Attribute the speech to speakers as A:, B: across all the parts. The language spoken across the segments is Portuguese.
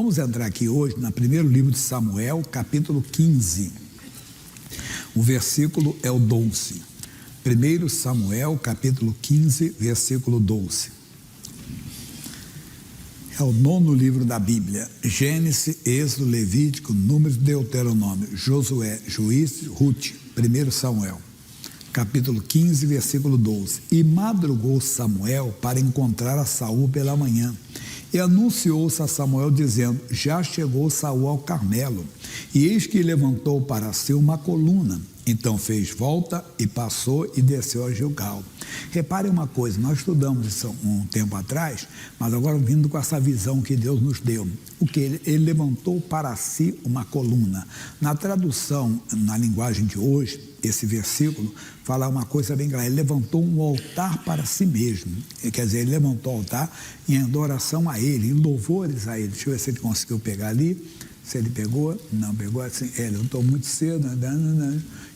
A: Vamos entrar aqui hoje no primeiro livro de Samuel, capítulo 15. O versículo é o 12. 1 Samuel, capítulo 15, versículo 12. É o 9º livro da Bíblia. Gênesis, Êxodo, Levítico, Números, Deuteronômio, Josué, Juízes, Rute. 1 Samuel, capítulo 15, versículo 12. E madrugou Samuel para encontrar a Saul pela manhã. E anunciou-se a Samuel, dizendo: já chegou Saul ao Carmelo, e eis que levantou para si uma coluna. Então fez volta e passou e desceu a Gilgal. Repare uma coisa, nós estudamos isso um tempo atrás, mas agora vindo com essa visão que Deus nos deu. O que ele levantou para si uma coluna. Na tradução, na linguagem de hoje, esse versículo fala uma coisa bem clara: ele levantou um altar para si mesmo. Quer dizer, ele levantou o altar em adoração a ele, em louvores a ele. Deixa eu ver se ele conseguiu pegar ali. Se ele pegou, não pegou, assim, ele levantou muito cedo,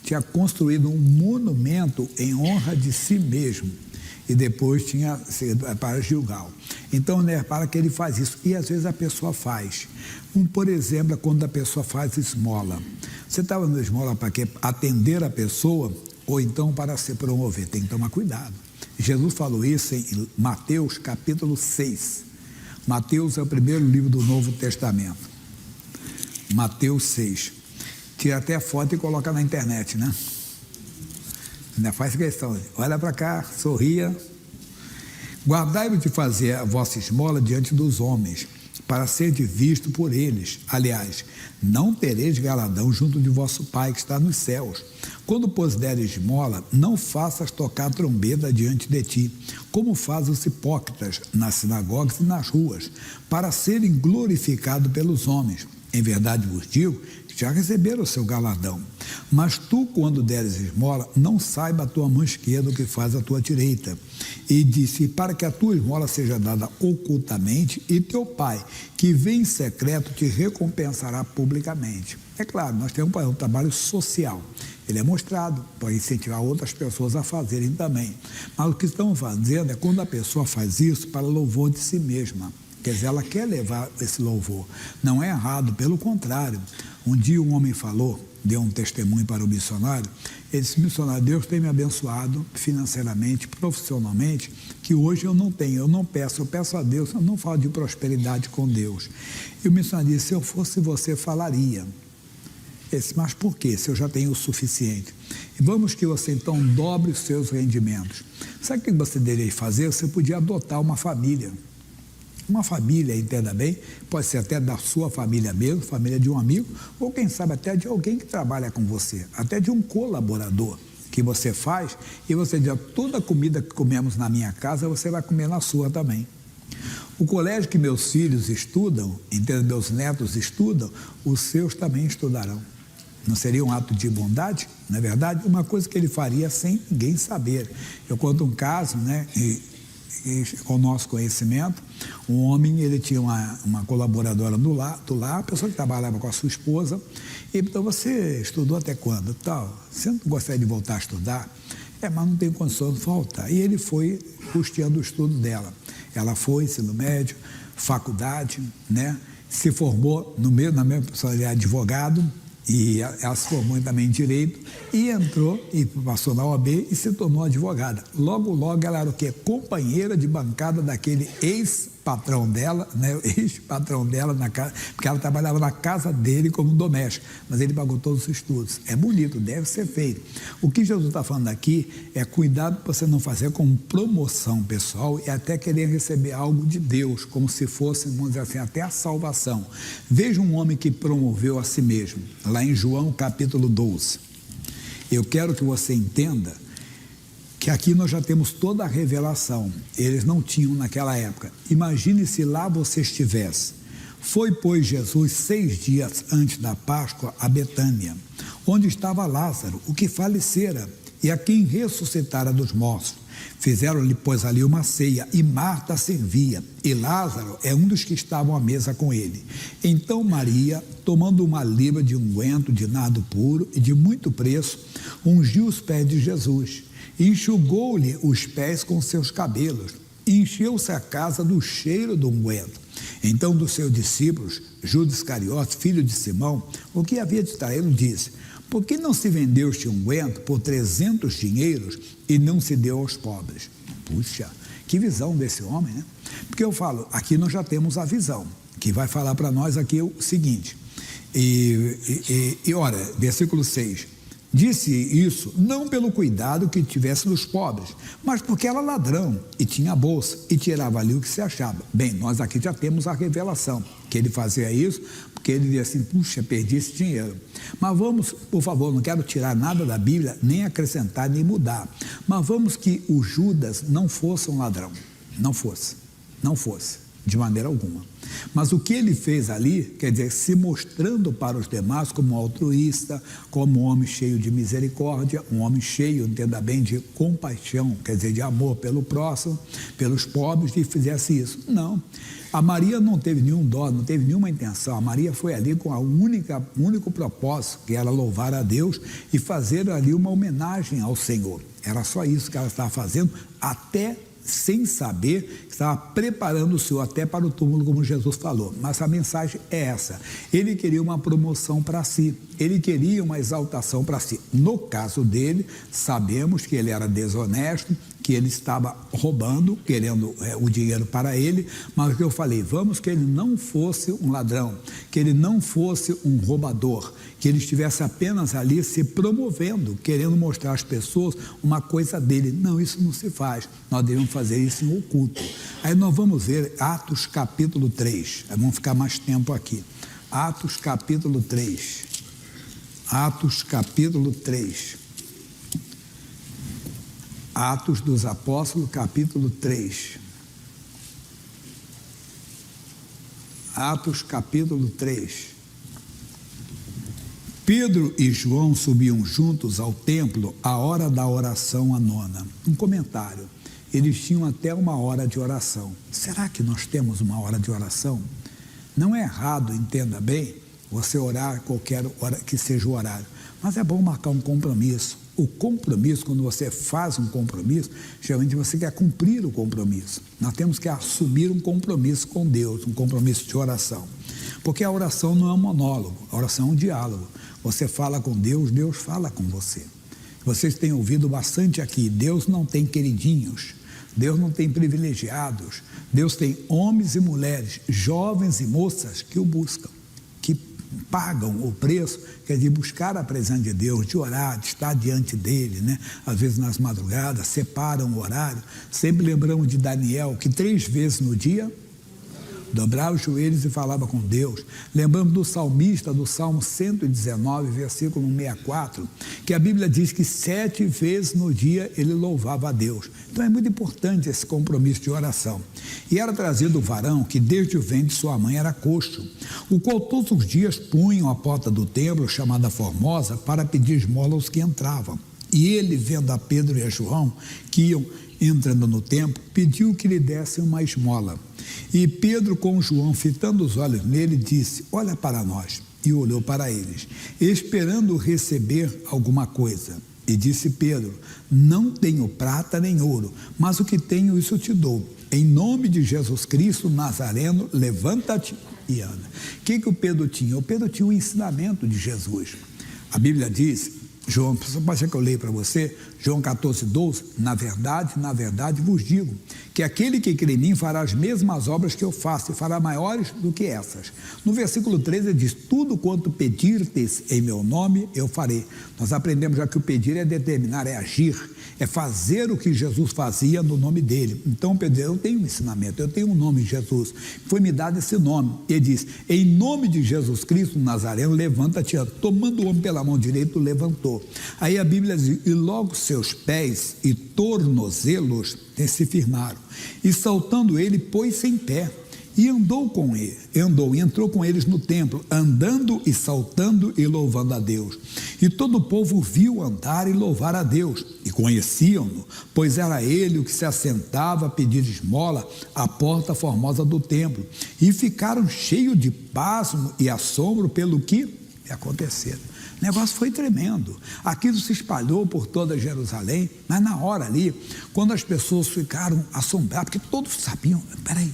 A: tinha construído um monumento em honra de si mesmo, e depois tinha sido para Gilgal. Então, repara que ele faz isso, e às vezes a pessoa faz. Por exemplo, quando a pessoa faz esmola. Você estava no esmola para quê? Atender a pessoa, ou então para se promover. Tem que tomar cuidado. Jesus falou isso em Mateus capítulo 6. Mateus é o primeiro livro do Novo Testamento. Mateus 6. Tira até a foto e coloca na internet, né? Ainda faz questão. Olha para cá, sorria. Guardai-vos de fazer a vossa esmola diante dos homens, para ser visto por eles. Aliás, não tereis galardão junto de vosso Pai que está nos céus. Quando, pois, deres esmola, não faças tocar trombeta diante de ti, como fazem os hipócritas nas sinagogas e nas ruas, para serem glorificados pelos homens. Em verdade vos digo que já receberam o seu galardão. Mas tu, quando deres esmola, não saiba a tua mão esquerda o que faz a tua direita. E disse: para que a tua esmola seja dada ocultamente, e teu Pai, que vem em secreto, te recompensará publicamente. É claro, nós temos um trabalho social. Ele é mostrado para incentivar outras pessoas a fazerem também. Mas o que estamos fazendo é quando a pessoa faz isso para louvor de si mesma. Quer dizer, ela quer levar esse louvor. Não é errado, pelo contrário. Um dia um homem falou, deu um testemunho para o missionário. Ele disse: missionário, Deus tem me abençoado financeiramente, profissionalmente, que hoje eu não tenho, eu não peço, eu peço a Deus, eu não falo de prosperidade com Deus. E o missionário disse: se eu fosse você, falaria. Ele disse: mas por quê? Se eu já tenho o suficiente. E vamos que você então dobre os seus rendimentos. Sabe o que você deveria fazer? Você podia adotar uma família. Uma família, entenda bem, pode ser até da sua família mesmo, família de um amigo, ou quem sabe até de alguém que trabalha com você, até de um colaborador que você faz, e você diz: toda a comida que comemos na minha casa, você vai comer na sua também. O colégio que meus filhos estudam, entenda, meus netos estudam, os seus também estudarão. Não seria um ato de bondade? Não é verdade? Uma coisa que ele faria sem ninguém saber. Eu conto um caso, né? Com o nosso conhecimento, um homem, ele tinha uma colaboradora do lar, a pessoa que trabalhava com a sua esposa, e então: você estudou até quando? Tal, você não gostaria de voltar a estudar? Mas não tem condição de voltar. E ele foi custeando o estudo dela. Ela foi, ensino médio, faculdade, né? Se formou na mesma pessoa, advogado, e ela se formou também em Direito, e entrou e passou na OAB e se tornou advogada. Logo, ela era o quê? Companheira de bancada daquele ex-patrão dela, né? O ex-patrão dela, na casa, porque ela trabalhava na casa dele como doméstica, mas ele pagou todos os estudos. É bonito, deve ser feito. O que Jesus está falando aqui é cuidado para você não fazer como promoção pessoal e até querer receber algo de Deus, como se fosse, vamos dizer assim, até a salvação. Veja um homem que promoveu a si mesmo, lá em João capítulo 12. Eu quero que você entenda que aqui nós já temos toda a revelação. Eles não tinham naquela época. Imagine se lá você estivesse. Foi, pois, Jesus 6 dias antes da Páscoa a Betânia, onde estava Lázaro, o que falecera, e a quem ressuscitara dos mortos. Fizeram-lhe, pois, ali uma ceia, e Marta servia, e Lázaro é um dos que estavam à mesa com ele. Então Maria, tomando uma libra de unguento de nardo puro e de muito preço, ungiu os pés de Jesus, e enxugou-lhe os pés com seus cabelos, e encheu-se a casa do cheiro do unguento. Então, dos seus discípulos, Judas Iscariote, filho de Simão, o que havia de traí-lo, disse: por que não se vendeu este unguento por 300 dinheiros e não se deu aos pobres? Puxa, que visão desse homem, né? Porque eu falo, aqui nós já temos a visão, que vai falar para nós aqui o seguinte, ora, versículo 6, disse isso não pelo cuidado que tivesse dos pobres, mas porque era ladrão e tinha bolsa e tirava ali o que se achava. Bem, nós aqui já temos a revelação, que ele fazia isso, porque ele dizia assim, puxa, perdi esse dinheiro. Mas vamos, por favor, não quero tirar nada da Bíblia, nem acrescentar, nem mudar, mas vamos que o Judas não fosse um ladrão, não fosse, de maneira alguma. Mas o que ele fez ali, quer dizer, se mostrando para os demais como altruísta, como um homem cheio de misericórdia, um homem cheio, entenda bem, de compaixão, quer dizer, de amor pelo próximo, pelos pobres, e fizesse isso. Não. A Maria não teve nenhum dó, não teve nenhuma intenção. A Maria foi ali com o único propósito, que era louvar a Deus e fazer ali uma homenagem ao Senhor. Era só isso que ela estava fazendo, até sem saber que estava preparando o Senhor até para o túmulo, como Jesus falou. Mas a mensagem é essa: ele queria uma promoção para si, ele queria uma exaltação para si. No caso dele, sabemos que ele era desonesto, que ele estava roubando, querendo o dinheiro para ele, mas o que eu falei, vamos que ele não fosse um ladrão, que ele não fosse um roubador, que ele estivesse apenas ali se promovendo, querendo mostrar às pessoas uma coisa dele. Não, isso não se faz, nós devemos fazer isso em oculto. Aí nós vamos ver Atos capítulo 3, vamos ficar mais tempo aqui. Atos capítulo 3, Atos capítulo 3. Atos dos Apóstolos, capítulo 3. Atos, capítulo 3. Pedro e João subiam juntos ao templo à hora da oração, a nona. Um comentário. Eles tinham até uma hora de oração. Será que nós temos uma hora de oração? Não é errado, entenda bem, você orar qualquer hora que seja o horário. Mas é bom marcar um compromisso. O compromisso, quando você faz um compromisso, geralmente você quer cumprir o compromisso. Nós temos que assumir um compromisso com Deus, um compromisso de oração. Porque a oração não é um monólogo, a oração é um diálogo. Você fala com Deus, Deus fala com você. Vocês têm ouvido bastante aqui, Deus não tem queridinhos, Deus não tem privilegiados, Deus tem homens e mulheres, jovens e moças que o buscam, que pagam o preço, quer dizer, buscar a presença de Deus, de orar, de estar diante dele, né? Às vezes nas madrugadas, separam o horário. Sempre lembramos de Daniel, que 3 vezes no dia dobrava os joelhos e falava com Deus. Lembramos do salmista, do Salmo 119, versículo 164, que a Bíblia diz que 7 vezes no dia ele louvava a Deus. Então é muito importante esse compromisso de oração. E era trazido o varão que desde o ventre de sua mãe era coxo, o qual todos os dias punham à porta do templo, chamada Formosa, para pedir esmola aos que entravam. E ele, vendo a Pedro e a João, que iam entrando no templo, pediu que lhe dessem uma esmola. E Pedro, com João, fitando os olhos nele, disse: olha para nós. E olhou para eles, esperando receber alguma coisa. E disse Pedro: não tenho prata nem ouro, mas o que tenho, isso te dou. Em nome de Jesus Cristo Nazareno, levanta-te e anda. O que o Pedro tinha? O Pedro tinha o ensinamento de Jesus. A Bíblia diz, João, pode ser que eu leio para você, João 14, 12, na verdade vos digo, que aquele que crê em mim fará as mesmas obras que eu faço, e fará maiores do que essas. No versículo 13 ele diz: tudo quanto pedirtes em meu nome, eu farei. Nós aprendemos já que o pedir é determinar, é agir, é fazer o que Jesus fazia no nome dele. Então Pedro diz: eu tenho um ensinamento, eu tenho um nome de Jesus, foi-me dado esse nome. Ele diz: em nome de Jesus Cristo Nazareno, levanta-te. Tomando o homem pela mão direita, o levantou. Aí a Bíblia diz: e logo seus pés e tornozelos se firmaram, e saltando ele, pôs-se em pé, e entrou com eles no templo, andando e saltando e louvando a Deus. E todo o povo viu andar e louvar a Deus, e conheciam-no, pois era ele o que se assentava a pedir esmola à porta formosa do templo, e ficaram cheios de pasmo e assombro pelo que aconteceu. O negócio foi tremendo. Aquilo se espalhou por toda Jerusalém, mas na hora ali, quando as pessoas ficaram assombradas, porque todos sabiam, peraí,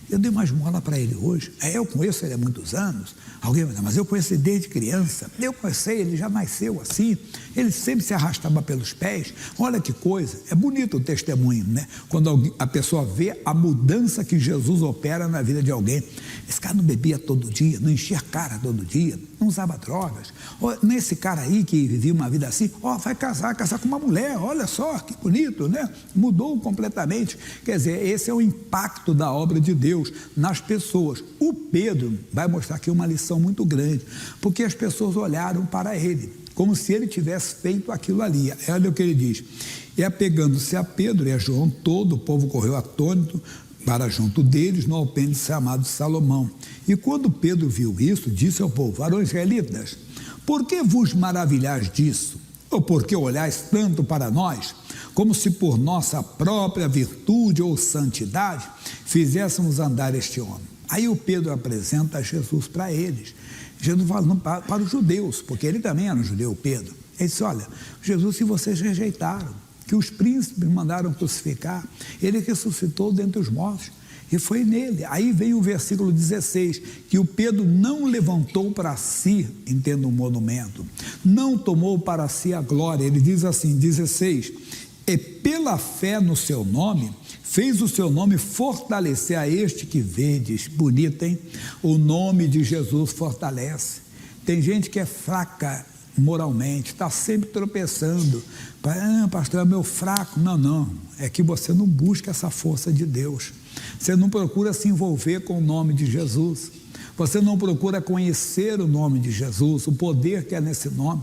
A: Eu dei uma esmola para ele hoje. Eu conheço ele há muitos anos. Alguém vai dizer, mas eu conheço ele desde criança. Eu conheci, ele já nasceu assim. Ele sempre se arrastava pelos pés. Olha que coisa. É bonito o testemunho, né? Quando a pessoa vê a mudança que Jesus opera na vida de alguém. Esse cara não bebia todo dia, não enchia a cara todo dia, não usava drogas. Nesse cara aí que vivia uma vida assim, vai casar com uma mulher, olha só, que bonito, né? Mudou completamente. Quer dizer, esse é o impacto da obra de Deus nas pessoas. O Pedro vai mostrar aqui uma lição muito grande, porque as pessoas olharam para ele, como se ele tivesse feito aquilo ali. Olha o que ele diz. E apegando-se a Pedro e a João, todo o povo correu atônito para junto deles, no alpendre chamado Salomão. E quando Pedro viu isso, disse ao povo: varões israelitas, por que vos maravilhais disso? Ou por que olhais tanto para nós, como se por nossa própria virtude ou santidade fizéssemos andar este homem? Aí o Pedro apresenta Jesus para eles. Jesus fala para os judeus, porque ele também era um judeu, Pedro. Ele disse: olha, Jesus, se vocês rejeitaram, que os príncipes mandaram crucificar, ele ressuscitou dentre os mortos, e foi nele. Aí vem o versículo 16, que o Pedro não levantou para si, entenda um monumento, não tomou para si a glória. Ele diz assim, 16, e pela fé no seu nome, fez o seu nome fortalecer a este que vedes. Bonito, hein? O nome de Jesus fortalece. Tem gente que é fraca moralmente, está sempre tropeçando. Pastor, é meu fraco. Não, é que você não busca essa força de Deus, você não procura se envolver com o nome de Jesus, você não procura conhecer o nome de Jesus, o poder que é nesse nome.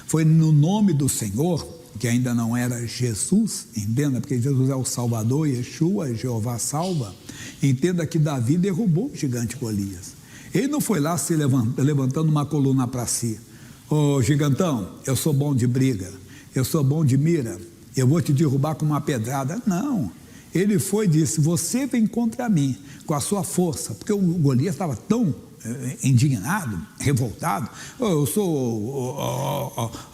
A: Foi no nome do Senhor, que ainda não era Jesus, entenda, porque Jesus é o Salvador, Yeshua, Jeová salva. Entenda que Davi derrubou o gigante Golias. Ele não foi lá se levantando uma coluna para si. Ô gigantão, eu sou bom de briga, eu sou bom de mira, eu vou te derrubar com uma pedrada. Não, ele foi e disse: você vem contra mim com a sua força, porque o Golias estava tão indignado, revoltado. Eu sou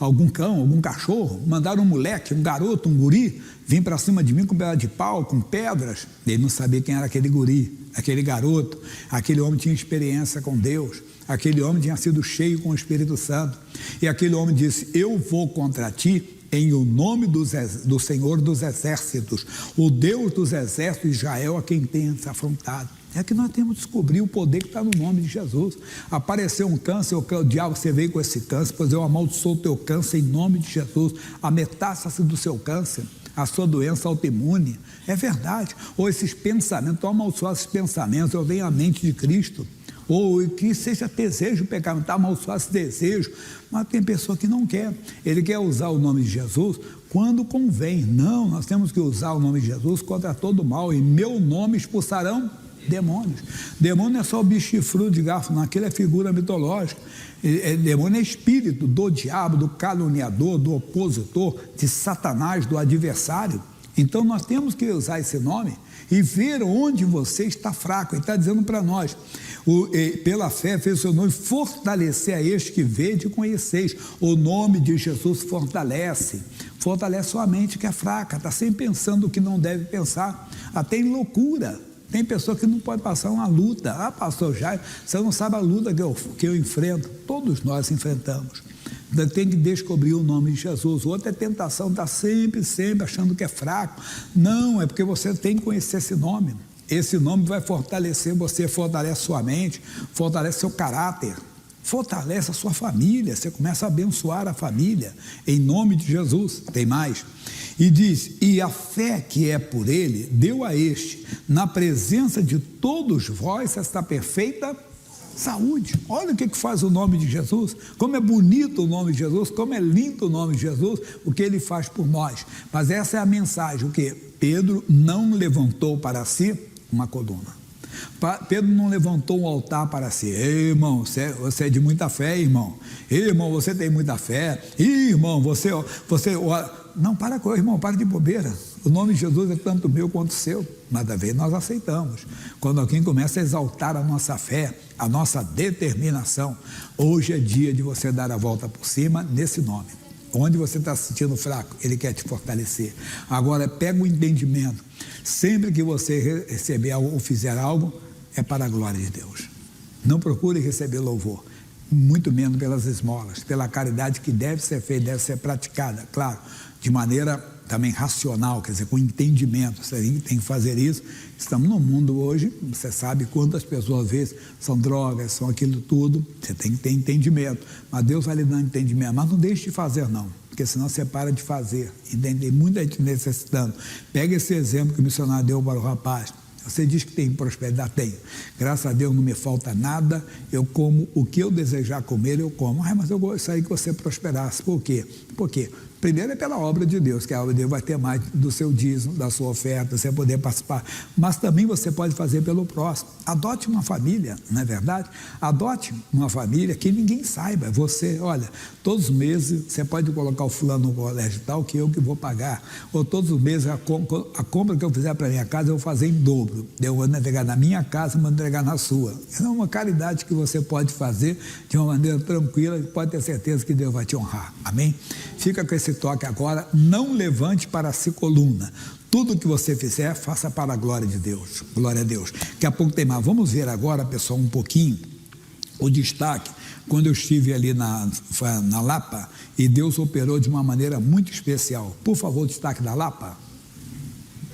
A: algum cão, algum cachorro. Mandaram um moleque, um garoto, um guri vir para cima de mim com um pedaço de pau, com pedras. Ele não sabia quem era aquele guri, aquele garoto. Aquele homem tinha experiência com Deus, aquele homem tinha sido cheio com o Espírito Santo, e aquele homem disse: eu vou contra ti em o nome do Senhor dos Exércitos, o Deus dos Exércitos de Israel, a quem tem se afrontado. É que nós temos que descobrir o poder que está no nome de Jesus. Apareceu um câncer, o diabo, você veio com esse câncer, pois eu amaldiçoo o teu câncer em nome de Jesus. A metástase do seu câncer, a sua doença autoimune, é verdade. Ou esses pensamentos, estou amaldiçoando esses pensamentos, eu venho à mente de Cristo. Ou que seja desejo pecado, está amaldiçoado esse desejo. Mas tem pessoa que não quer, ele quer usar o nome de Jesus quando convém. Não, nós temos que usar o nome de Jesus contra todo mal. Em meu nome expulsarão demônios. Demônio não é só o bicho chifrudo de garfo, não, aquilo é figura mitológica. Demônio é espírito do diabo, do caluniador, do opositor, de Satanás, do adversário. Então nós temos que usar esse nome e ver onde você está fraco. Ele está dizendo para nós: pela fé fez o seu nome fortalecer a este que vede e conheceis. O nome de Jesus fortalece sua mente que é fraca, está sempre pensando o que não deve pensar, até em loucura. Tem pessoa que não pode passar uma luta. Pastor Jair, você não sabe a luta que eu enfrento. Todos nós enfrentamos. Tem que descobrir o nome de Jesus. Outra é tentação, está sempre achando que é fraco. Não, é porque você tem que conhecer esse nome. Esse nome vai fortalecer você, fortalece sua mente, fortalece seu caráter, fortalece a sua família. Você começa a abençoar a família, em nome de Jesus. Tem mais. E diz: e a fé que é por ele, deu a este, na presença de todos vós, esta perfeita saúde. Olha o que faz o nome de Jesus, como é bonito o nome de Jesus, como é lindo o nome de Jesus, o que ele faz por nós. Mas essa é a mensagem, o que? Pedro não levantou para si uma coluna. Pedro não levantou um altar para si. Ei, irmão, você é de muita fé, irmão. Ei, irmão, você tem muita fé. Ih, irmão, você não, irmão, para de bobeira. O nome de Jesus é tanto meu quanto seu. Nada a ver, nós aceitamos. Quando alguém começa a exaltar a nossa fé, a nossa determinação, hoje é dia de você dar a volta por cima nesse nome. Onde você está se sentindo fraco, ele quer te fortalecer. Agora, pega o entendimento. Sempre que você receber algo ou fizer algo, é para a glória de Deus. Não procure receber louvor, muito menos pelas esmolas, pela caridade que deve ser feita, deve ser praticada, claro, de maneira também racional, quer dizer, com entendimento. Você tem que fazer isso. Estamos num mundo hoje, você sabe quantas pessoas às vezes são drogas, são aquilo tudo, você tem que ter entendimento, mas Deus vai lhe dando entendimento, mas não deixe de fazer não, porque senão você para de fazer, entende? Tem muita gente necessitando. Pega esse exemplo que o missionário deu para o rapaz. Você diz que tem prosperidade? Tem. Graças a Deus não me falta nada, eu como o que eu desejar comer, eu como. Mas eu gostaria que você prosperasse. Por quê? Porque primeiro é pela obra de Deus, que a obra de Deus vai ter mais do seu dízimo, da sua oferta, você poder participar. Mas também você pode fazer pelo próximo. Adote uma família, não é verdade? Adote uma família que ninguém saiba. Você, olha, todos os meses você pode colocar o fulano no colégio tal, que eu que vou pagar. Ou todos os meses a compra que eu fizer para minha casa eu vou fazer em dobro. Eu vou entregar na minha casa, vou entregar na sua. É uma caridade que você pode fazer de uma maneira tranquila e pode ter certeza que Deus vai te honrar. Amém? Fica com esse toque agora, não levante para si coluna. Tudo que você fizer, faça para a glória de Deus. Glória a Deus. Daqui a pouco tem mais. Vamos ver agora, pessoal, um pouquinho o destaque. Quando eu estive ali na Lapa, e Deus operou de uma maneira muito especial. Por favor, o destaque da Lapa.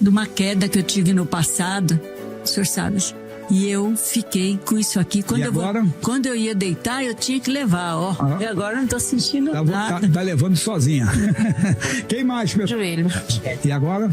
B: De uma queda que eu tive no passado, o senhor sabe. E eu fiquei com isso aqui. Quando eu ia deitar, eu tinha que levar, ó. E agora eu não estou sentindo nada.
A: Tá levando sozinha. Quem mais, pessoal?
C: Joelho.
A: E agora?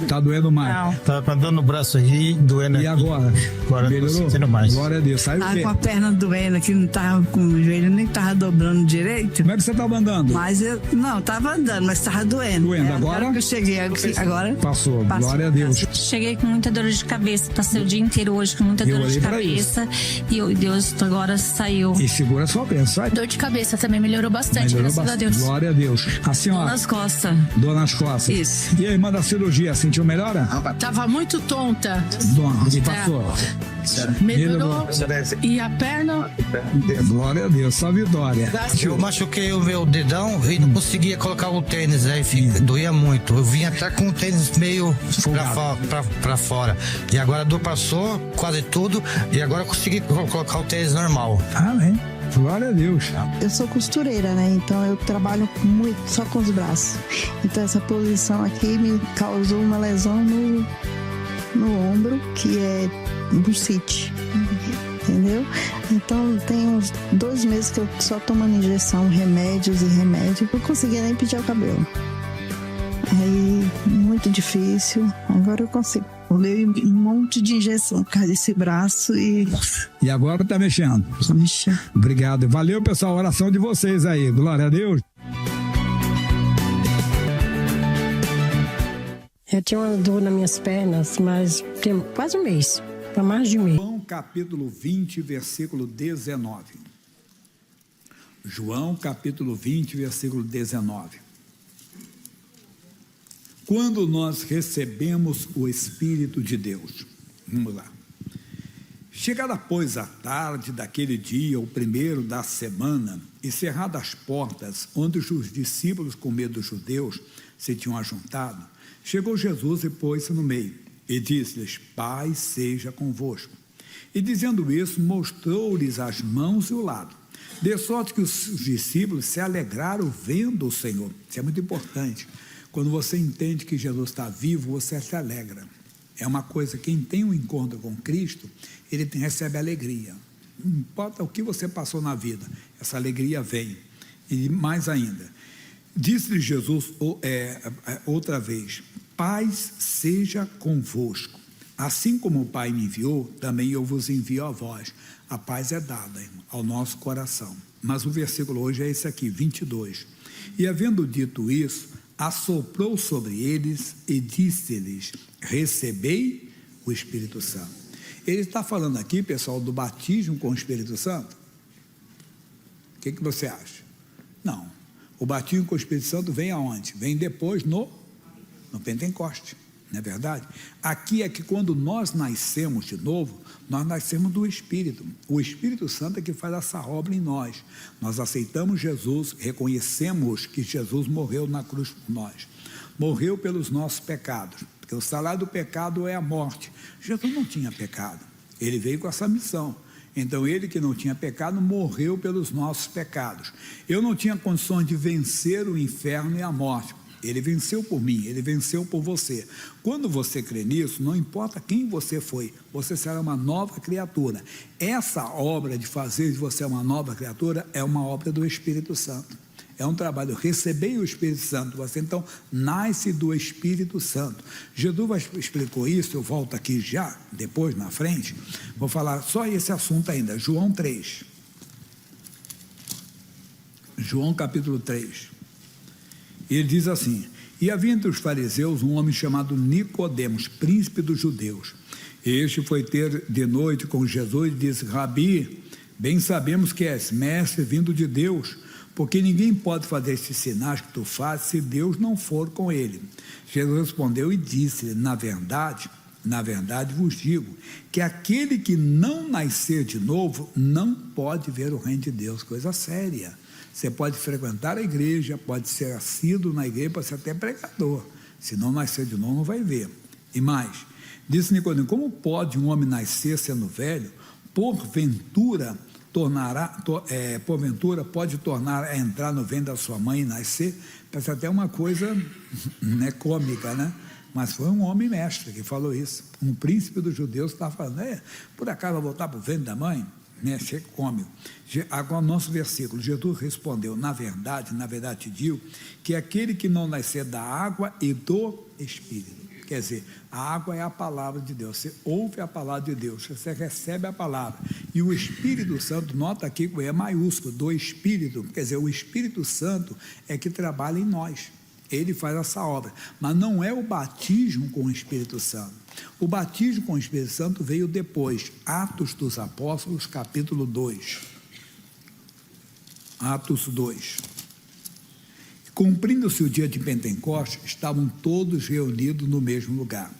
A: Tá doendo mais?
C: Não.
D: Tá dando o braço aí, doendo aqui.
A: E agora?
D: Agora não tô sentindo mais.
A: Glória a Deus. Saiu o quê?
E: Com a perna doendo aqui, não tava com o joelho, nem tava dobrando direito.
A: Como é que você tava andando?
E: Mas eu, não, tava andando, mas tava doendo.
A: Doendo, agora?
E: Que eu cheguei aqui, agora
A: Passou. Glória a Deus.
C: Cheguei com muita dor de cabeça. Passei o dia inteiro hoje com muita dor de cabeça. E Deus agora saiu.
A: E segura sua bênção, sai.
C: Dor de cabeça também melhorou bastante, graças a Deus.
A: Glória a Deus. A senhora?
B: Nas costas.
A: Dor nas costas.
E: Isso.
A: E a irmã da cirurgia, sentiu melhora?
F: Tava muito tonta.
A: Dona, e passou?
F: Melhorou. E a perna.
A: Glória a Deus, só vitória.
D: Eu machuquei o meu dedão e não conseguia colocar o tênis, aí doía muito. Eu vinha até com o tênis meio pra fora. E agora a dor passou, quase tudo, e agora eu consegui colocar o tênis normal.
A: Amém. Glória a Deus.
G: Eu sou costureira, né? Então eu trabalho muito só com os braços. Então essa posição aqui me causou uma lesão no ombro, que é bursite. Entendeu? Então tem uns 2 meses que eu só tomando injeção, remédios. Não conseguia nem pentear o cabelo. Aí, muito difícil. Agora eu consigo. Eu levei um monte de injeção por causa desse braço e
A: agora tá mexendo.
G: Tô mexendo.
A: Obrigado. Valeu, pessoal. A oração de vocês aí. Glória a Deus.
H: Eu tinha uma dor nas minhas pernas, mas tem quase um mês. Para mais de um mês.
A: João capítulo 20, versículo 19. João capítulo 20, versículo 19. Quando nós recebemos o Espírito de Deus, vamos lá. Chegada, pois, a tarde daquele dia, o primeiro da semana, e cerradas as portas, onde os discípulos, com medo dos judeus, se tinham ajuntado, chegou Jesus e pôs-se no meio, e disse-lhes: paz seja convosco. E dizendo isso, mostrou-lhes as mãos e o lado. De sorte que os discípulos se alegraram vendo o Senhor. Isso é muito importante. Quando você entende que Jesus está vivo, você se alegra. É uma coisa, quem tem um encontro com Cristo, ele recebe alegria. Não importa o que você passou na vida, essa alegria vem. E mais ainda, disse-lhe Jesus outra vez: paz seja convosco. Assim como o Pai me enviou, também eu vos envio a vós. A paz é dada, irmão, ao nosso coração. Mas o versículo hoje é esse aqui, 22. E havendo dito isso, assoprou sobre eles e disse-lhes: recebei o Espírito Santo. Ele está falando aqui, pessoal, do batismo com o Espírito Santo. O que você acha? Não. O batismo com o Espírito Santo vem aonde? Vem depois no Pentecoste, não é verdade? Aqui é que quando nós nascemos de novo, nós nascemos do Espírito. O Espírito Santo é que faz essa obra em nós. Nós aceitamos Jesus, reconhecemos que Jesus morreu na cruz por nós. Morreu pelos nossos pecados, porque o salário do pecado é a morte. Jesus não tinha pecado. Ele veio com essa missão. Então, ele que não tinha pecado, morreu pelos nossos pecados. Eu não tinha condições de vencer o inferno e a morte. Ele venceu por mim, ele venceu por você. Quando você crê nisso, não importa quem você foi, você será uma nova criatura. Essa obra de fazer de você uma nova criatura é uma obra do Espírito Santo. É um trabalho, recebei o Espírito Santo, você então nasce do Espírito Santo. Jesus explicou isso, eu volto aqui já, depois na frente, vou falar só esse assunto ainda, João 3. João capítulo 3. Ele diz assim: e havia entre os fariseus um homem chamado Nicodemos, príncipe dos judeus. Este foi ter de noite com Jesus e disse: Rabi, bem sabemos que és mestre vindo de Deus, porque ninguém pode fazer esses sinais que tu fazes se Deus não for com ele. Jesus respondeu e disse: na verdade vos digo, que aquele que não nascer de novo não pode ver o reino de Deus. Coisa séria. Você pode frequentar a igreja, pode ser assíduo na igreja, pode ser até pregador. Se não nascer de novo, não vai ver. E mais, disse Nicodemo: como pode um homem nascer sendo velho? Porventura pode tornar a entrar no ventre da sua mãe e nascer? Parece até uma coisa cômica, né? Mas foi um homem mestre que falou isso. Um príncipe dos judeus estava falando: por acaso vai voltar para o ventre da mãe? Ser cômico. Agora, nosso versículo, Jesus respondeu: na verdade te digo, que aquele que não nascer da água e do Espírito. Quer dizer, a água é a palavra de Deus. Você ouve a palavra de Deus, você recebe a palavra. E o Espírito Santo, nota aqui com E maiúsculo, do Espírito. Quer dizer, o Espírito Santo é que trabalha em nós. Ele faz essa obra. Mas não é o batismo com o Espírito Santo. O batismo com o Espírito Santo veio depois. Atos dos Apóstolos, capítulo 2. Atos 2. Cumprindo-se o dia de Pentecostes, estavam todos reunidos no mesmo lugar.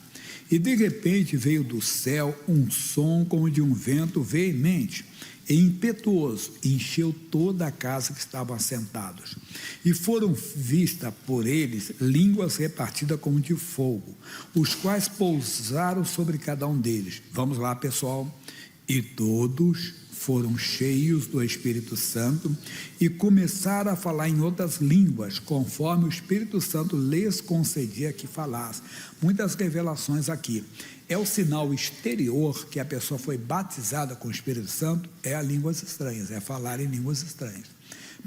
A: E de repente veio do céu um som como de um vento veemente e impetuoso, encheu toda a casa que estavam assentados. E foram vistas por eles línguas repartidas como de fogo, os quais pousaram sobre cada um deles. Vamos lá, pessoal. E todos foram cheios do Espírito Santo e começaram a falar em outras línguas, conforme o Espírito Santo lhes concedia que falassem. Muitas revelações aqui. É o sinal exterior que a pessoa foi batizada com o Espírito Santo, é a línguas estranhas, é falar em línguas estranhas.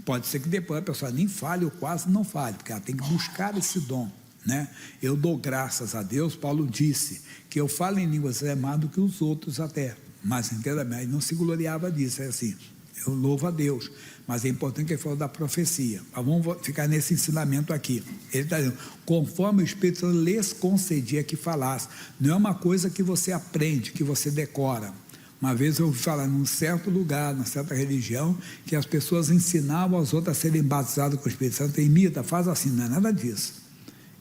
A: Pode ser que depois a pessoa nem fale ou quase não fale, porque ela tem que buscar esse dom, né? Eu dou graças a Deus, Paulo disse, que eu falo em línguas estranhas mais do que os outros até, mas inteiramente não se gloriava disso, é assim, eu louvo a Deus, mas é importante que ele falou da profecia. Mas vamos ficar nesse ensinamento aqui. Ele está dizendo, conforme o Espírito Santo lhes concedia que falasse. Não é uma coisa que você aprende, que você decora. Uma vez eu ouvi falar num certo lugar, numa certa religião, que as pessoas ensinavam aos outros a serem batizados com o Espírito Santo. Imita, faz assim, não é nada disso.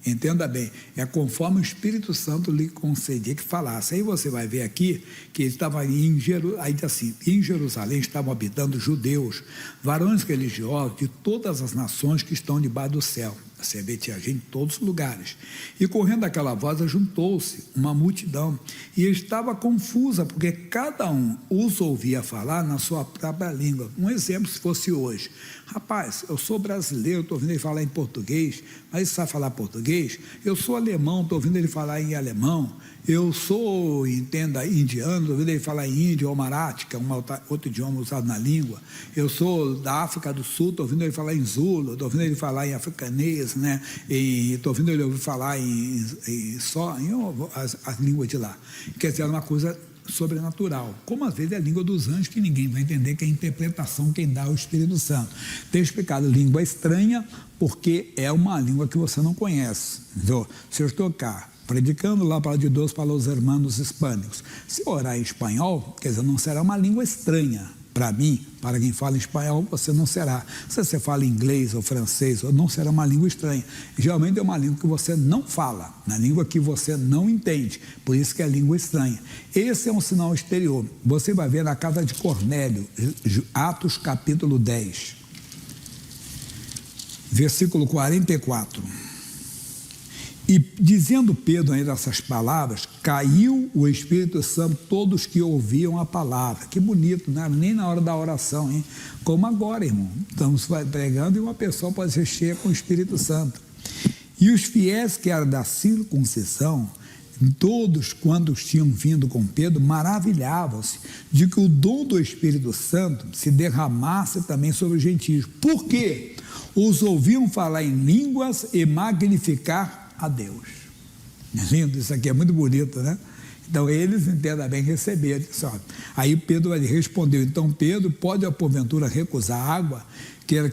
A: Entenda bem, é conforme o Espírito Santo lhe concedia que falasse. Aí você vai ver aqui que ele estava em Jerusalém estavam habitando judeus, varões religiosos de todas as nações que estão debaixo do céu. Você vê, tinha gente em todos os lugares. E correndo aquela voz, juntou-se uma multidão e estava confusa, porque cada um os ouvia falar na sua própria língua. Um exemplo, se fosse hoje: rapaz, eu sou brasileiro, estou ouvindo ele falar em português, mas ele sabe falar português? Eu sou alemão, estou ouvindo ele falar em alemão. Eu sou, entenda, indiano, estou ouvindo ele falar em índio ou marathi, que é outro idioma usado na língua. Eu sou da África do Sul, estou ouvindo ele falar em Zulu, estou ouvindo ele falar em africanês, né? E estou ouvindo ele falar as línguas de lá. Quer dizer, é uma coisa sobrenatural, como às vezes é a língua dos anjos, que ninguém vai entender, que é a interpretação quem dá o Espírito Santo. Tenho explicado língua estranha, porque é uma língua que você não conhece. Então, se eu estou cá predicando lá a palavra de Deus para os irmãos hispânicos, se orar em espanhol, quer dizer, não será uma língua estranha. Para mim, para quem fala espanhol, você não será. Se você fala inglês ou francês, não será uma língua estranha. Geralmente é uma língua que você não fala, na língua que você não entende. Por isso que é língua estranha. Esse é um sinal exterior. Você vai ver na casa de Cornélio, Atos capítulo 10, versículo 44. E dizendo Pedro ainda essas palavras, caiu o Espírito Santo, todos que ouviam a palavra. Que bonito, né? Nem na hora da oração, hein? Como agora, irmão. Estamos pregando e uma pessoa pode ser cheia com o Espírito Santo. E os fiéis que eram da circuncisão, todos, quando tinham vindo com Pedro, maravilhavam-se de que o dom do Espírito Santo se derramasse também sobre os gentios. Por quê? Os ouviam falar em línguas e magnificar a Deus. Lindo, isso aqui é muito bonito, né? Então eles, entenda bem, receberam. Aí Pedro respondeu, então Pedro, pode porventura recusar água,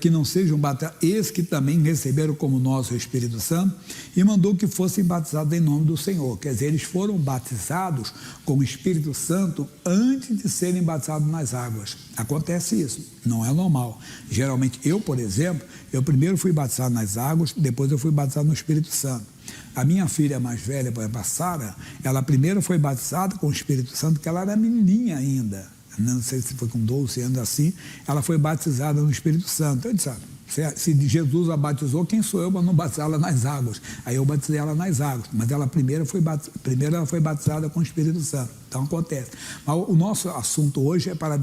A: que não sejam batizados, esses que também receberam como nós o Espírito Santo, e mandou que fossem batizados em nome do Senhor. Quer dizer, eles foram batizados com o Espírito Santo antes de serem batizados nas águas. Acontece isso, não é normal. Geralmente eu, por exemplo, eu primeiro fui batizado nas águas, depois eu fui batizado no Espírito Santo. A minha filha mais velha, a Sara, ela primeiro foi batizada com o Espírito Santo, porque ela era menininha ainda. Não sei se foi com 12 anos assim, ela foi batizada no Espírito Santo. Eu disse, se Jesus a batizou, quem sou eu para não batizá-la nas águas? Aí eu batizei ela nas águas, mas ela primeiro ela foi batizada com o Espírito Santo. Então acontece. Mas o nosso assunto hoje é para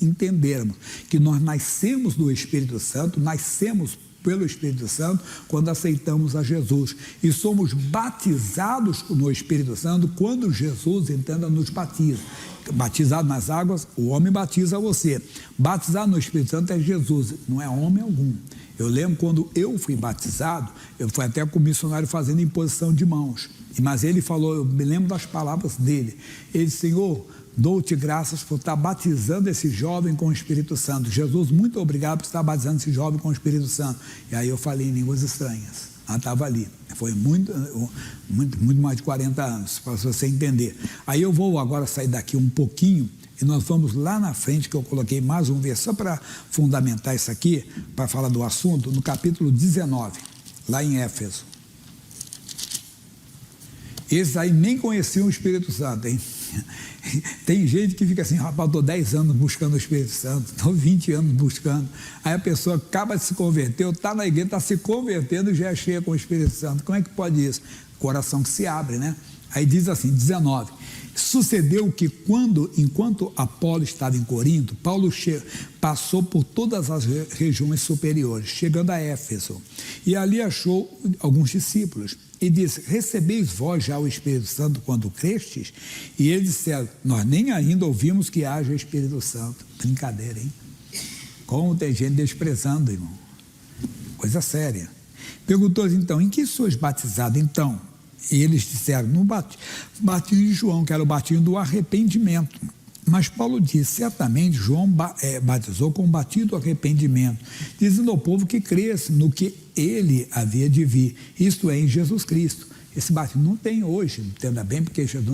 A: entendermos que nós nascemos do Espírito Santo, nascemos pelo Espírito Santo quando aceitamos a Jesus. E somos batizados no Espírito Santo quando Jesus, entenda, nos batiza. Batizado nas águas, o homem batiza você. Batizado no Espírito Santo é Jesus, não é homem algum. Eu lembro quando eu fui batizado, eu fui até com o missionário fazendo imposição de mãos. Mas ele falou, eu me lembro das palavras dele. Ele disse, Senhor, dou-te graças por estar batizando esse jovem com o Espírito Santo. Jesus, muito obrigado por estar batizando esse jovem com o Espírito Santo. E aí eu falei em línguas estranhas. Ela estava ali. Foi muito mais de 40 anos, para você entender. Aí eu vou agora sair daqui um pouquinho e nós vamos lá na frente, que eu coloquei mais um verso, só para fundamentar isso aqui, para falar do assunto, no capítulo 19, lá em Éfeso. Esses aí nem conheciam o Espírito Santo, hein? Tem gente que fica assim, rapaz, estou 10 anos buscando o Espírito Santo, estou 20 anos buscando. Aí a pessoa acaba de se converter, está na igreja, está se convertendo e já é cheia com o Espírito Santo. Como é que pode isso? Coração que se abre, né? Aí diz assim, 19. Sucedeu que enquanto Apolo estava em Corinto, Paulo passou por todas as regiões superiores, chegando a Éfeso. E ali achou alguns discípulos. E disse, recebeis vós já o Espírito Santo quando crestes? E eles disseram, nós nem ainda ouvimos que haja Espírito Santo. Brincadeira, hein? Como tem gente desprezando, irmão. Coisa séria. Perguntou então, em que sois batizados então? E eles disseram, no batismo de João, que era o batismo do arrependimento. Mas Paulo disse, certamente João batizou com o batismo do arrependimento, dizendo ao povo que cresce no que ele havia de vir, isto é, em Jesus Cristo. Esse batismo não tem hoje, entenda bem, porque Jesus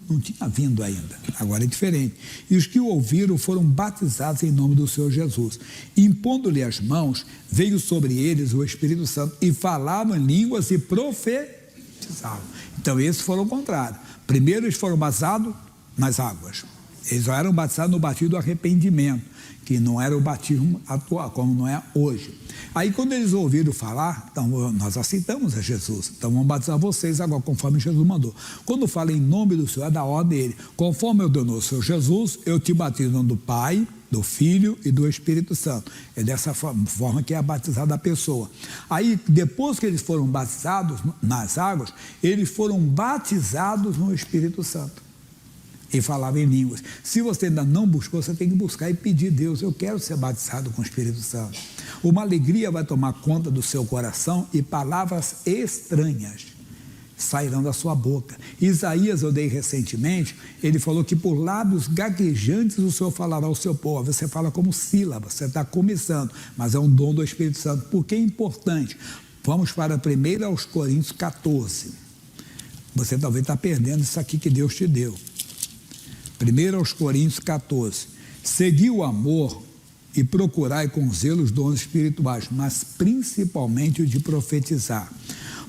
A: não tinha vindo ainda, agora é diferente. E os que o ouviram foram batizados em nome do Senhor Jesus. Impondo-lhe as mãos, veio sobre eles o Espírito Santo e falavam em línguas e profetizavam. Então esses foram o contrário. Primeiro eles foram batizados nas águas. Eles já eram batizados no batismo do arrependimento, que não era o batismo atual, como não é hoje. Aí quando eles ouviram falar, então nós aceitamos a Jesus, então vamos batizar vocês agora, conforme Jesus mandou. Quando fala em nome do Senhor, é da ordem dele. Conforme eu dou no Senhor Jesus, eu te batizo em nome do Pai, do Filho e do Espírito Santo. É dessa forma que é batizada a pessoa. Aí, depois que eles foram batizados nas águas, eles foram batizados no Espírito Santo. E falava em línguas. Se você ainda não buscou, você tem que buscar e pedir a Deus, eu quero ser batizado com o Espírito Santo. Uma alegria vai tomar conta do seu coração e palavras estranhas sairão da sua boca. Isaías, eu dei recentemente, ele falou que por lábios gaguejantes o Senhor falará ao seu povo. Você fala como sílaba, você está começando, mas é um dom do Espírito Santo. Por que é importante? Vamos para 1 Coríntios 14. Você talvez está perdendo isso aqui que Deus te deu. 1 Coríntios 14, segui o amor e procurai com zelo os dons espirituais, mas principalmente o de profetizar.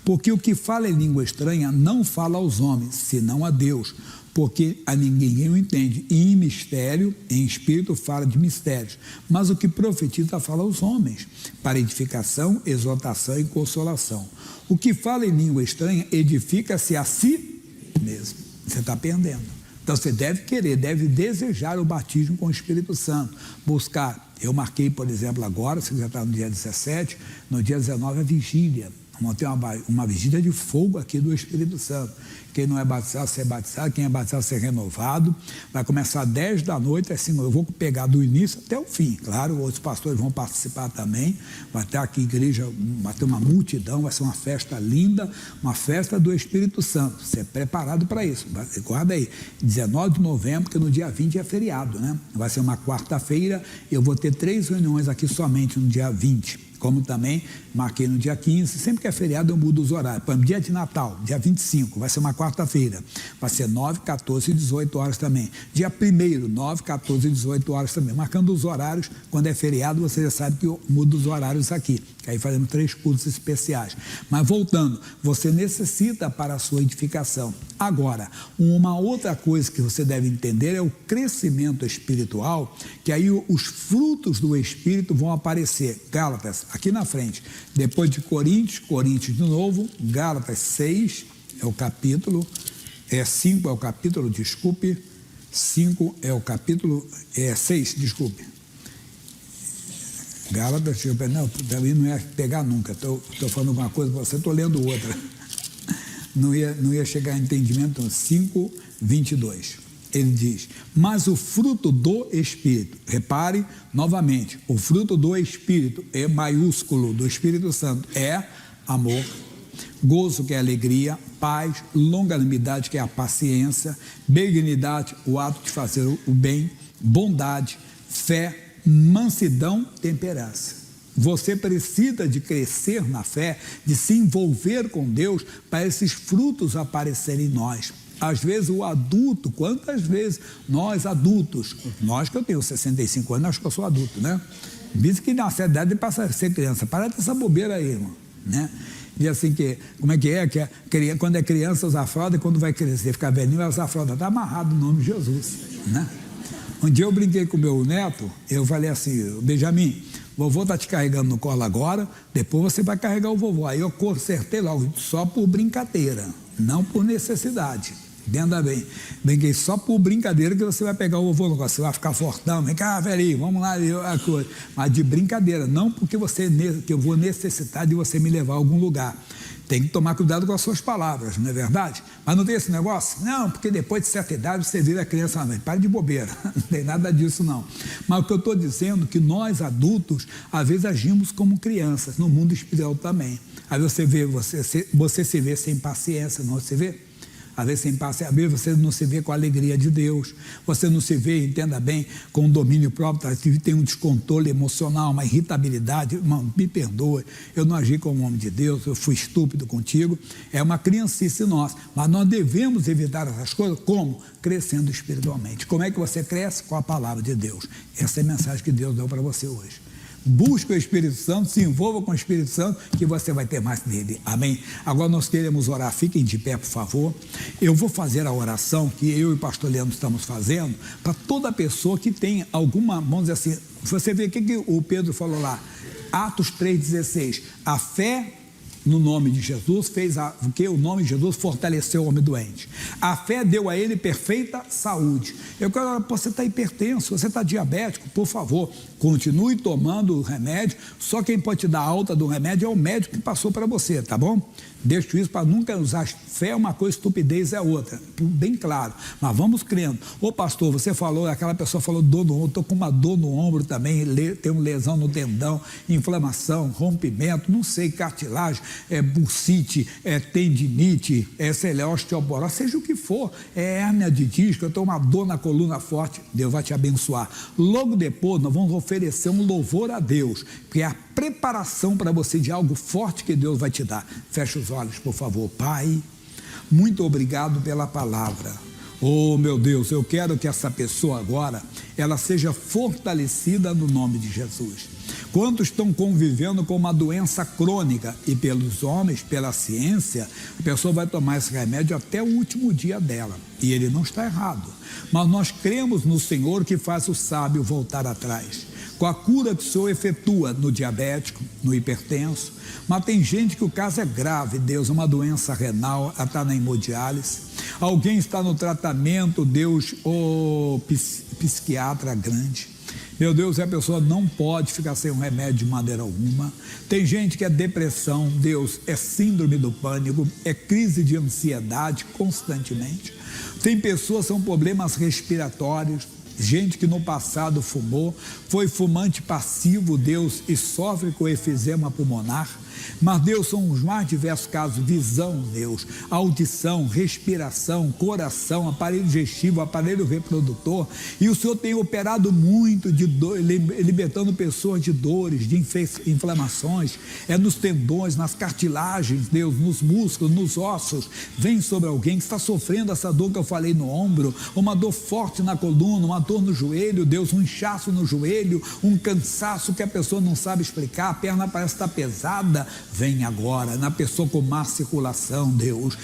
A: Porque o que fala em língua estranha não fala aos homens, senão a Deus, porque a ninguém o entende. E em mistério, em espírito, fala de mistérios. Mas o que profetiza fala aos homens, para edificação, exortação e consolação. O que fala em língua estranha edifica-se a si mesmo. você está perdendo. Então você deve querer, deve desejar o batismo com o Espírito Santo, buscar. Eu marquei, por exemplo, agora, se já está no dia 17, no dia 19 a vigília. Vamos ter uma vigília de fogo aqui do Espírito Santo. Quem não é batizado, ser batizado. Quem é batizado, ser renovado. Vai começar às 10 da noite, assim, eu vou pegar do início até o fim. Claro, outros pastores vão participar também. Vai ter aqui igreja, vai ter uma multidão, vai ser uma festa linda, uma festa do Espírito Santo. Você é preparado para isso. Guarda aí, 19 de novembro, porque no dia 20 é feriado, né? Vai ser uma quarta-feira. Eu vou ter 3 reuniões aqui somente no dia 20. Como também marquei no dia 15, sempre que é feriado eu mudo os horários. Por exemplo, dia de Natal, dia 25, vai ser uma quarta-feira. Vai ser 9, 14 e 18 horas também. Dia 1º, 9, 14 e 18 horas também. Marcando os horários, quando é feriado, você já sabe que eu mudo os horários aqui. Que aí fazemos 3 cultos especiais. Mas voltando, você necessita para a sua edificação. Agora, uma outra coisa que você deve entender é o crescimento espiritual, que aí os frutos do Espírito vão aparecer. Gálatas, aqui na frente. Depois de Coríntios de novo, Gálatas 6 é o capítulo, 5 é o capítulo, desculpe, 5 é o capítulo, 6, desculpe. Gálatas, não, também não ia pegar nunca, estou falando alguma coisa para você, estou lendo outra. Não ia chegar a entendimento. 5, 22. Ele diz, mas o fruto do Espírito, repare novamente, o fruto do Espírito é maiúsculo, do Espírito Santo, é amor, gozo, que é alegria, paz, longanimidade, que é a paciência, benignidade, o ato de fazer o bem, bondade, fé, mansidão, temperança. Você precisa de crescer na fé, de se envolver com Deus para esses frutos aparecerem em nós. Às vezes o adulto, quantas vezes nós adultos, nós que eu tenho 65 anos, acho que eu sou adulto, né? Diz que na certa idade passa a ser criança. Para dessa bobeira aí, irmão, né? E assim que, como é que é? Quando é criança usa fralda e quando vai crescer, ficar velhinho, vai usar fralda. Está amarrado no nome de Jesus, né? Um dia eu brinquei com o meu neto, eu falei assim, Benjamin, vovô está te carregando no colo agora, depois você vai carregar o vovô. Aí eu consertei logo, só por brincadeira, não por necessidade. Entenda bem, brinquei só por brincadeira que você vai pegar o vovô no colo, você vai ficar fortão, vem cá, velhinho, vamos lá, a coisa. Mas de brincadeira, não porque que eu vou necessitar de você me levar a algum lugar. Tem que tomar cuidado com as suas palavras, não é verdade? Mas não tem esse negócio? Não, porque depois de certa idade você vira criança. Não, para de bobeira, não tem nada disso não. Mas o que eu estou dizendo é que nós adultos, às vezes agimos como crianças, no mundo espiritual também. Aí você se vê sem paciência, não se vê? Às vezes sem paciência, às vezes você não se vê com a alegria de Deus, você não se vê, entenda bem, com o domínio próprio, tem um descontrole emocional, uma irritabilidade. Irmão, me perdoe, eu não agi como homem de Deus, eu fui estúpido contigo, é uma criancice nossa, mas nós devemos evitar essas coisas, como? Crescendo espiritualmente. Como é que você cresce? Com a palavra de Deus. Essa é a mensagem que Deus deu para você hoje. Busque o Espírito Santo, se envolva com o Espírito Santo, que você vai ter mais dele. Amém? Agora nós queremos orar, fiquem de pé, por favor. Eu vou fazer a oração que eu e o pastor Leandro estamos fazendo para toda pessoa que tem alguma, vamos dizer assim, você vê o que o Pedro falou lá, Atos 3,16, a fé no nome de Jesus fez porque o nome de Jesus fortaleceu o homem doente. A fé deu a ele perfeita saúde. Eu quero, você está hipertenso, você está diabético, por favor, continue tomando o remédio. Só quem pode te dar alta do remédio é o médico que passou para você, tá bom? Deixo isso para nunca usar. Fé é uma coisa, estupidez é outra, bem claro, mas vamos crendo. Ô pastor, você falou, aquela pessoa falou dor no ombro, estou com uma dor no ombro também, tenho lesão no tendão, inflamação, rompimento, não sei, cartilagem, bursite, tendinite, osteoporose, seja o que for, hérnia de disco, eu estou com uma dor na coluna forte, Deus vai te abençoar. Logo depois nós vamos oferecer um louvor a Deus, porque é a preparação para você de algo forte que Deus vai te dar. Feche os olhos, por favor. Pai, muito obrigado pela palavra. Oh, meu Deus, eu quero que essa pessoa agora, ela seja fortalecida no nome de Jesus. Quantos estão convivendo com uma doença crônica e pelos homens, pela ciência, a pessoa vai tomar esse remédio até o último dia dela. E ele não está errado. Mas nós cremos no Senhor que faz o sábio voltar atrás. com a cura que o Senhor efetua no diabético, no hipertenso, mas tem gente que o caso é grave, Deus, uma doença renal, ela está na hemodiálise, alguém está no tratamento, Deus, psiquiatra grande. Meu Deus, a pessoa não pode ficar sem um remédio de maneira alguma. Tem gente que é depressão, Deus, é síndrome do pânico, é crise de ansiedade constantemente. Tem pessoas que são problemas respiratórios, gente que no passado fumou, foi fumante passivo, Deus, e sofre com efizema pulmonar. Mas Deus, são os mais diversos casos: visão, Deus, audição, respiração, coração, aparelho digestivo, aparelho reprodutor, e o Senhor tem operado muito de dor, libertando pessoas de dores, de inflamações, nos tendões, nas cartilagens, Deus, nos músculos, nos ossos. Vem sobre alguém que está sofrendo essa dor que eu falei no ombro, uma dor forte na coluna, uma dor no joelho, Deus, um inchaço no joelho, um cansaço que a pessoa não sabe explicar, a perna parece estar pesada. Vem agora na pessoa com má circulação, Deus,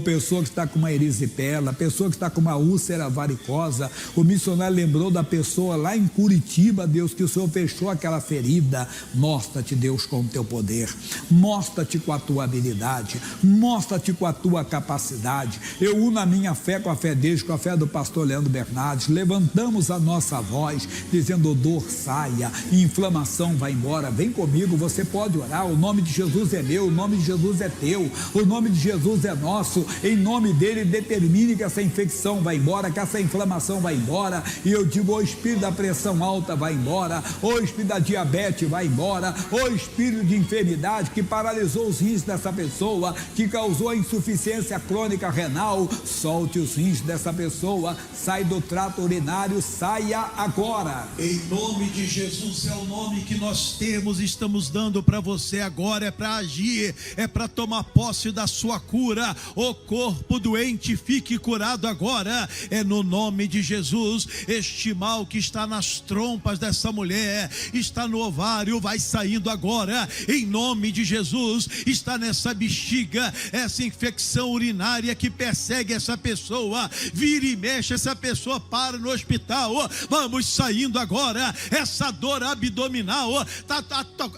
A: pessoa que está com uma erisipela, pessoa que está com uma úlcera varicosa. O missionário lembrou da pessoa lá em Curitiba, Deus, que o Senhor fechou aquela ferida. Mostra-te, Deus, com o teu poder, mostra-te com a tua habilidade, mostra-te com a tua capacidade. Eu uno a minha fé com a fé deles, com a fé do pastor Leandro Bernardes, levantamos a nossa voz, dizendo: dor saia, inflamação vai embora. Vem comigo, você pode orar. O nome de Jesus é meu, o nome de Jesus é teu, o nome de Jesus é nosso. Em nome dele, determine que essa infecção vai embora, que essa inflamação vai embora. E eu digo: o espírito da pressão alta vai embora, o espírito da diabetes vai embora, o espírito de enfermidade que paralisou os rins dessa pessoa, que causou a insuficiência crônica renal, solte os rins dessa pessoa, sai do trato urinário, saia agora.
I: Em nome de Jesus, é o nome que nós temos, estamos dando para você agora. É para agir, é para tomar posse da sua cura. O corpo doente fique curado agora, é no nome de Jesus. Este mal que está nas trompas dessa mulher, está no ovário, vai saindo agora, em nome de Jesus. Está nessa bexiga, essa infecção urinária que persegue essa pessoa, vira e mexe, essa pessoa para no hospital. Vamos saindo agora. Essa dor abdominal está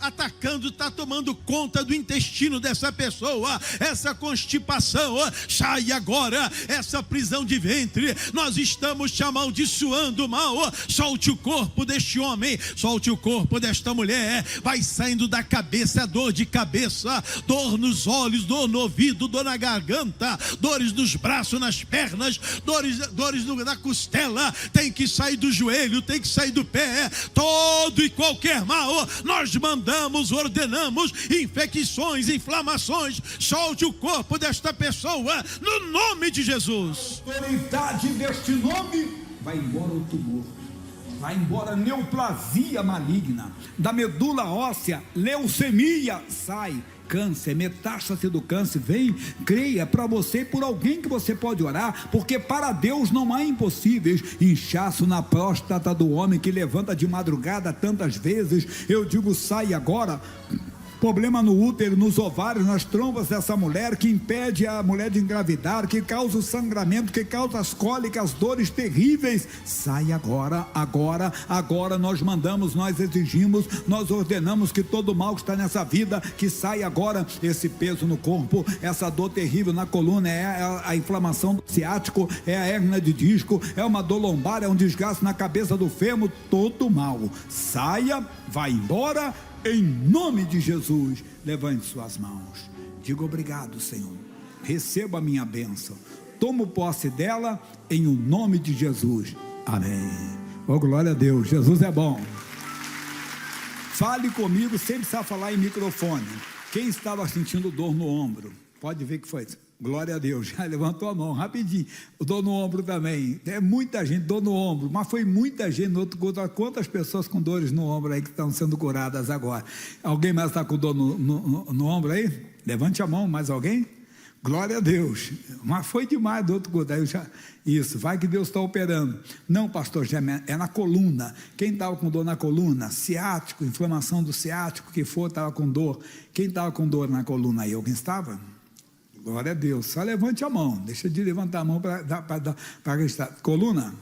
I: atacando, está tomando conta do intestino dessa pessoa, essa constipação, sai agora. Essa prisão de ventre, nós estamos te amaldiçoando mal. Solte o corpo deste homem, solte o corpo desta mulher. Vai saindo da cabeça, dor de cabeça, dor nos olhos, dor no ouvido, dor na garganta, dores nos braços, nas pernas, dores na costela. Tem que sair do joelho, tem que sair do pé. Todo e qualquer mal, nós mandamos, ordenamos, infecções, inflamações, solte o corpo desta pessoa, no nome de Jesus.
A: A autoridade deste nome, vai embora o tumor, vai embora a neoplasia maligna, da medula óssea, leucemia, sai. Câncer, metástase do câncer, vem, creia, para você e por alguém que você pode orar, porque para Deus não há impossíveis. Inchaço na próstata do homem que levanta de madrugada tantas vezes, eu digo: sai agora. Problema no útero, nos ovários, nas trompas dessa mulher, que impede a mulher de engravidar, que causa o sangramento, que causa as cólicas, dores terríveis, sai agora, agora nós mandamos, nós exigimos, nós ordenamos que todo mal que está nessa vida, que saia agora. Esse peso no corpo, essa dor terrível na coluna, é a inflamação do ciático, é a hérnia de disco, é uma dor lombar, é um desgaste na cabeça do fêmur, todo mal, saia, vai embora. Em nome de Jesus, levante suas mãos, diga: obrigado, Senhor, receba a minha bênção, tomo posse dela, em o nome de Jesus, amém. Oh, glória a Deus, Jesus é bom. Fale comigo, sempre precisa falar em microfone. Quem estava sentindo dor no ombro, pode ver que foi isso. Glória a Deus, já levantou a mão rapidinho. Dor no ombro também, é muita gente, dor no ombro, mas foi muita gente no outro culto. Quantas pessoas com dores no ombro aí que estão sendo curadas agora? Alguém mais está com dor no ombro aí? Levante a mão, mais alguém? Glória a Deus, mas foi demais do outro culto. Aí isso, vai que Deus está operando. Não, pastor, é na coluna. Quem estava com dor na coluna? Ciático, inflamação do ciático, que for, estava com dor. Quem estava com dor na coluna aí? Alguém estava? Glória a Deus, só levante a mão, deixa de levantar a mão para estar. Coluna?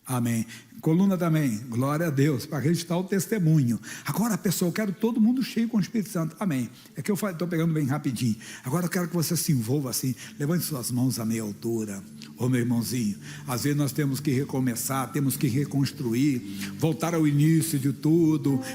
A: Amém. Coluna também, glória a Deus, para registrar o testemunho. Agora, pessoal, eu quero todo mundo cheio com o Espírito Santo, amém. É que eu estou pegando bem rapidinho. Agora eu quero que você se envolva assim, levante suas mãos à meia altura. Ô meu irmãozinho, às vezes nós temos que recomeçar, temos que reconstruir, voltar ao início de tudo.